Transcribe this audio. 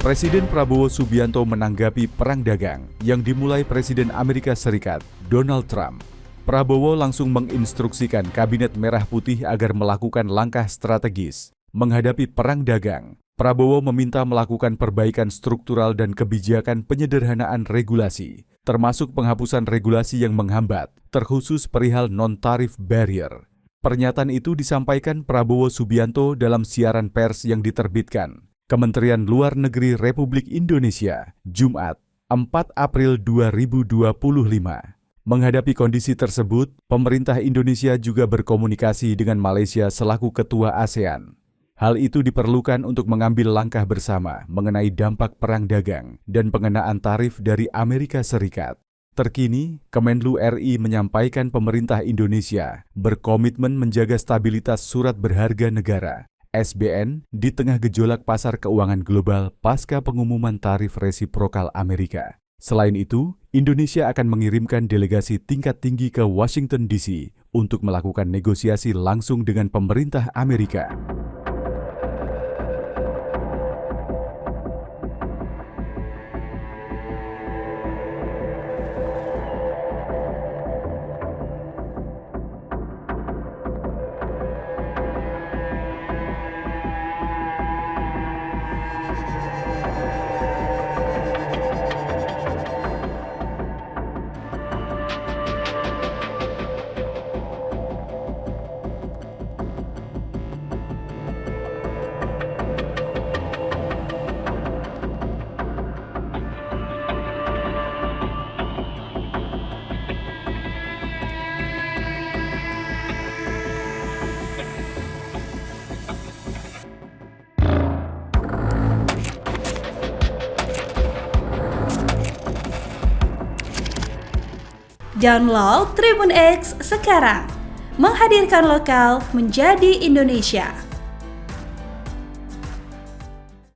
Presiden Prabowo Subianto menanggapi perang dagang yang dimulai Presiden Amerika Serikat, Donald Trump. Prabowo langsung menginstruksikan Kabinet Merah Putih agar melakukan langkah strategis menghadapi perang dagang. Prabowo meminta melakukan perbaikan struktural dan kebijakan penyederhanaan regulasi, termasuk penghapusan regulasi yang menghambat, terkhusus perihal non-tarif barrier. Pernyataan itu disampaikan Prabowo Subianto dalam siaran pers yang diterbitkan Kementerian Luar Negeri Republik Indonesia, Jumat, 4 April 2025. Menghadapi kondisi tersebut, pemerintah Indonesia juga berkomunikasi dengan Malaysia selaku ketua ASEAN. Hal itu diperlukan untuk mengambil langkah bersama mengenai dampak perang dagang dan pengenaan tarif dari Amerika Serikat. Terkini, Kemenlu RI menyampaikan pemerintah Indonesia berkomitmen menjaga stabilitas surat berharga negara (SBN) di tengah gejolak pasar keuangan global pasca pengumuman tarif resiprokal Amerika. Selain itu, Indonesia akan mengirimkan delegasi tingkat tinggi ke Washington DC untuk melakukan negosiasi langsung dengan pemerintah Amerika. Download Tribun X sekarang, menghadirkan lokal menjadi Indonesia.